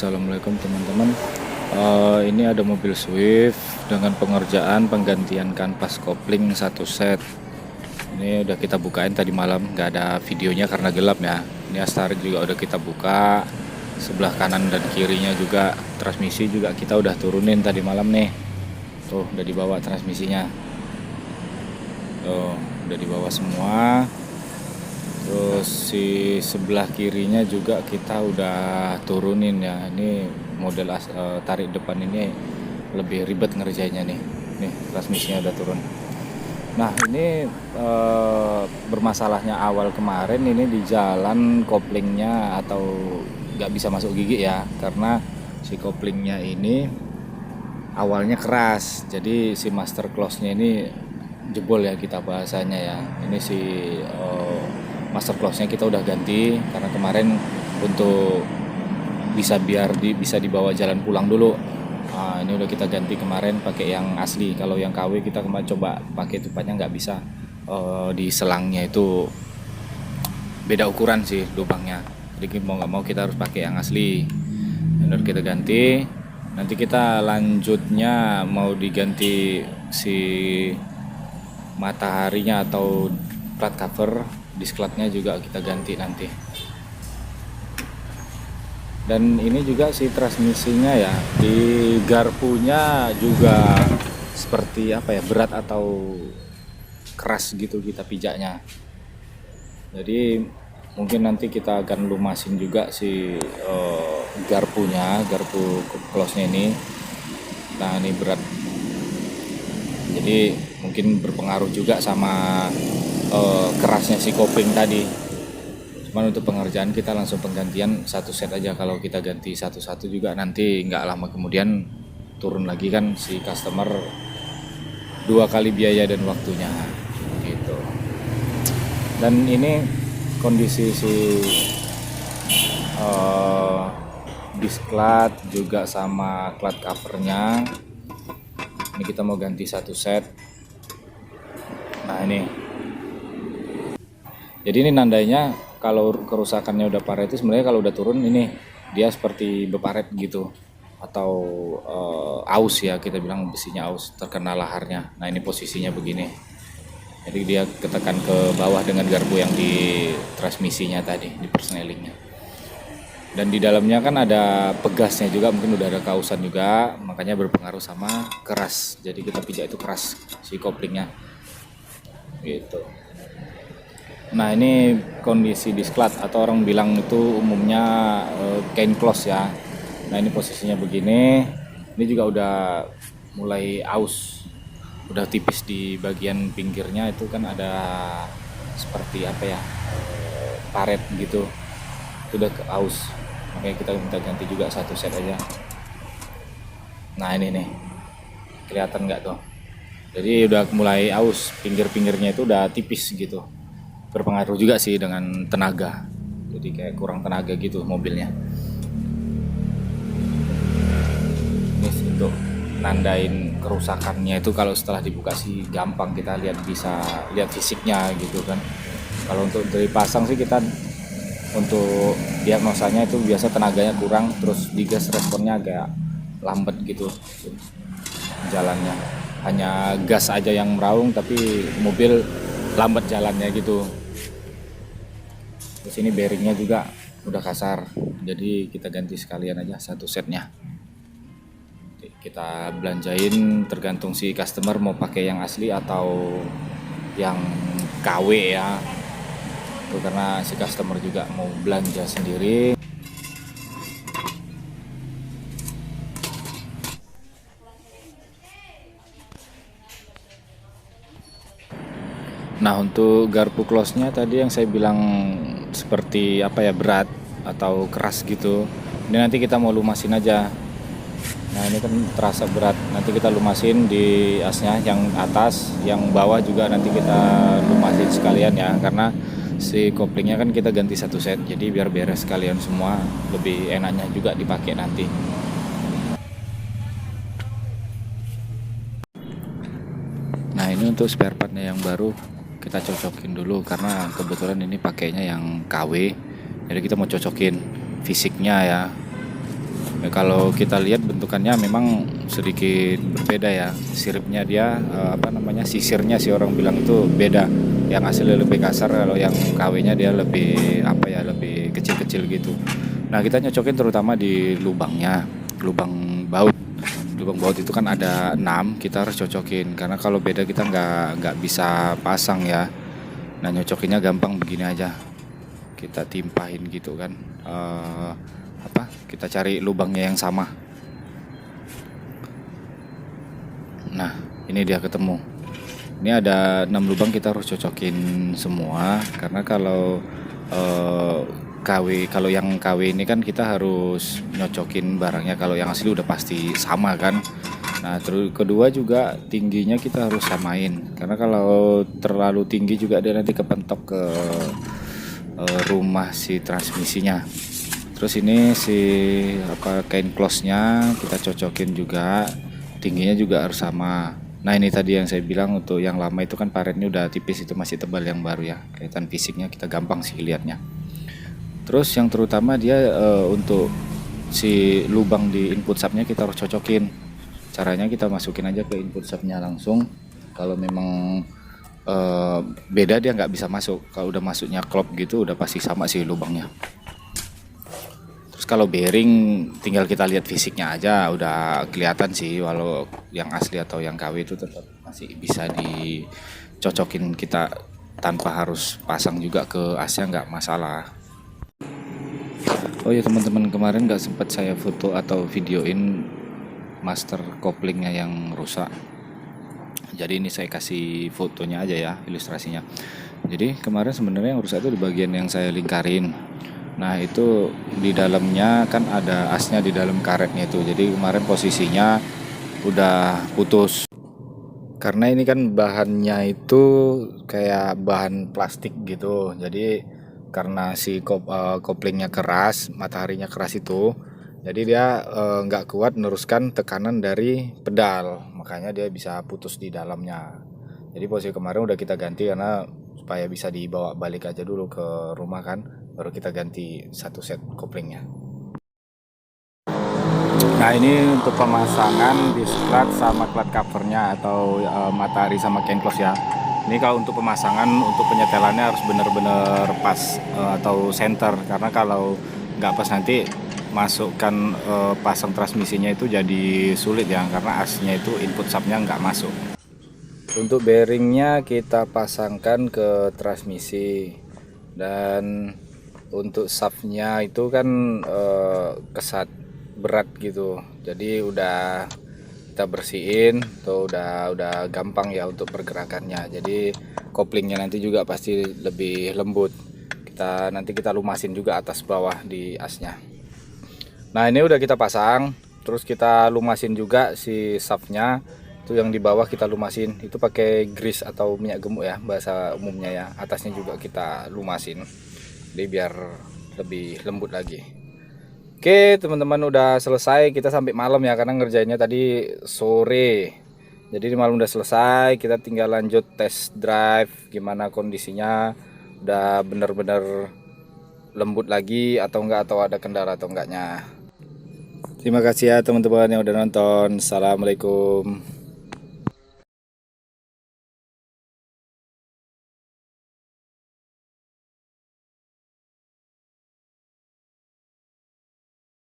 Assalamualaikum teman-teman. Ini ada mobil Swift dengan pengerjaan penggantian kanvas kopling satu set. Ini udah kita bukain tadi malam, nggak ada videonya karena gelap ya. Ini astarik juga udah kita buka, sebelah kanan dan kirinya juga. Transmisi juga kita udah turunin tadi malam nih. Tuh udah dibawa transmisinya. Tuh udah dibawa semua. Terus si sebelah kirinya juga kita udah turunin ya. Ini model tarik depan ini lebih ribet ngerjainnya nih. Nih transmisinya udah turun. Nah ini bermasalahnya awal kemarin ini di jalan koplingnya atau nggak bisa masuk gigi ya, karena si koplingnya ini awalnya keras. Jadi si master close-nya ini jebol ya kita bahasanya ya. Ini si master close-nya kita udah ganti karena kemarin untuk bisa dibawa jalan pulang dulu. Nah, ini udah kita ganti kemarin pakai yang asli. Kalau yang KW kita kemarin coba pakai tupanya nggak bisa. Di selangnya itu beda ukuran sih lubangnya. Jadi mau nggak mau kita harus pakai yang asli. Ini udah kita ganti. Nanti kita lanjutnya mau diganti si mataharinya atau plat cover. Disklatnya juga kita ganti nanti. Dan ini juga si transmisinya ya, di garpunya juga seperti apa ya, berat atau keras gitu kita pijaknya. Jadi mungkin nanti kita akan lumasin juga si garpunya, garpu close-nya ini. Nah ini berat, jadi mungkin berpengaruh juga sama kerasnya si kopling tadi. Cuman untuk pengerjaan kita langsung penggantian satu set aja. Kalau kita ganti satu-satu juga nanti nggak lama kemudian turun lagi kan si customer, dua kali biaya dan waktunya gitu. Dan ini kondisi si disklat juga sama plat covernya ini kita mau ganti satu set. Nah ini, jadi ini nandanya kalau kerusakannya udah parah itu sebenarnya kalau udah turun ini dia seperti beparet gitu atau aus ya, kita bilang besinya aus, terkena laharnya. Nah ini posisinya begini, jadi dia ketekan ke bawah dengan garpu yang di transmisinya tadi, di persnelingnya. Dan di dalamnya kan ada pegasnya juga, mungkin udah ada kausan juga, makanya berpengaruh sama keras. Jadi kita pijak itu keras si koplingnya gitu. Nah ini kondisi disklat atau orang bilang itu umumnya cane close ya. Nah ini posisinya begini. Ini juga udah mulai aus, udah tipis di bagian pinggirnya itu kan ada seperti apa ya, paret gitu. Itu udah aus, makanya kita minta ganti juga satu set aja. Nah ini nih, kelihatan nggak tuh? Jadi udah mulai aus, pinggir-pinggirnya itu udah tipis gitu. Berpengaruh juga sih dengan tenaga, jadi kayak kurang tenaga gitu mobilnya. Ini untuk nandain kerusakannya itu kalau setelah dibuka sih gampang, kita bisa lihat fisiknya gitu kan. Kalau untuk dari pasang sih kita untuk diagnosanya itu biasa tenaganya kurang, terus digas responnya agak lambat gitu jalannya, hanya gas aja yang meraung tapi mobil lambat jalannya gitu. Terus ini bearingnya juga udah kasar, jadi kita ganti sekalian aja satu setnya. Kita belanjain tergantung si customer mau pakai yang asli atau yang KW ya. Itu karena si customer juga mau belanja sendiri. Nah untuk garpu close-nya tadi yang saya bilang seperti apa ya, berat atau keras gitu. Ini nanti kita mau lumasin aja. Nah ini kan terasa berat, nanti kita lumasin di asnya yang atas, yang bawah juga nanti kita lumasin sekalian ya, karena si koplingnya kan kita ganti satu set, jadi biar beres sekalian semua, lebih enaknya juga dipakai nanti. Nah ini untuk spare partnya yang baru kita cocokin dulu, karena kebetulan ini pakainya yang KW, jadi kita mau cocokin fisiknya ya. Ya, kalau kita lihat bentukannya memang sedikit berbeda ya. Siripnya dia sisirnya sih orang bilang itu beda. Yang asli lebih kasar, kalau yang KW-nya dia lebih lebih kecil-kecil gitu. Nah, kita nyocokin terutama di lubangnya, lubang baut. Lubang baut itu kan ada 6, kita harus cocokin karena kalau beda kita nggak bisa pasang ya. Nah, nyocokinnya gampang begini aja. Kita timpahin gitu kan. Kita cari lubangnya yang sama. Nah, ini dia ketemu. Ini ada 6 lubang, kita harus cocokin semua karena kalau kalau yang KW ini kan kita harus nyocokin barangnya, kalau yang asli udah pasti sama kan. Nah, terus kedua juga tingginya kita harus samain karena kalau terlalu tinggi juga dia nanti kepentok ke rumah si transmisinya. Terus ini si kain close-nya kita cocokin juga, tingginya juga harus sama. Nah, ini tadi yang saya bilang, untuk yang lama itu kan paretnya udah tipis, itu masih tebal yang baru ya. Kelihatan fisiknya kita gampang sih lihatnya. Terus yang terutama dia untuk si lubang di input subnya kita harus cocokin. Caranya kita masukin aja ke input subnya langsung. Kalau memang beda dia nggak bisa masuk. Kalau udah masuknya klop gitu udah pasti sama sih lubangnya. Terus kalau bearing tinggal kita lihat fisiknya aja udah kelihatan sih, walau yang asli atau yang KW itu tetap masih bisa dicocokin kita tanpa harus pasang juga ke asnya, nggak masalah. Oh ya teman-teman, kemarin nggak sempat saya foto atau videoin master couplingnya yang rusak. Jadi ini saya kasih fotonya aja ya, ilustrasinya. Jadi kemarin sebenarnya yang rusak itu di bagian yang saya lingkarin. Nah, itu di dalamnya kan ada asnya di dalam karetnya itu. Jadi kemarin posisinya udah putus. Karena ini kan bahannya itu kayak bahan plastik gitu. Jadi karena si koplingnya keras, mataharinya keras itu, jadi dia nggak kuat meneruskan tekanan dari pedal, makanya dia bisa putus di dalamnya. Jadi posisi kemarin udah kita ganti karena supaya bisa dibawa balik aja dulu ke rumah kan, baru kita ganti satu set koplingnya. Nah, ini untuk pemasangan di strut sama plat covernya atau matahari sama close ya. Ini kalau untuk pemasangan, untuk penyetelannya harus benar-benar pas atau center, karena kalau nggak pas nanti masukkan pasang transmisinya itu jadi sulit ya, karena asnya itu input subnya nggak masuk. Untuk bearingnya kita pasangkan ke transmisi, dan untuk subnya itu kan kesat berat gitu, jadi udah kita bersihin tuh, udah gampang ya untuk pergerakannya. Jadi koplingnya nanti juga pasti lebih lembut. Nanti kita lumasin juga atas bawah di asnya. Nah, ini udah kita pasang, terus kita lumasin juga si shaftnya itu, yang di bawah kita lumasin itu pakai grease atau minyak gemuk ya bahasa umumnya ya. Atasnya juga kita lumasin, jadi biar lebih lembut lagi. Oke teman-teman, udah selesai, kita sampai malam ya karena ngerjainnya tadi sore. Jadi di malam udah selesai, kita tinggal lanjut test drive gimana kondisinya, udah bener-bener lembut lagi atau enggak, atau ada kendala atau enggaknya. Terima kasih ya teman-teman yang udah nonton. Assalamualaikum.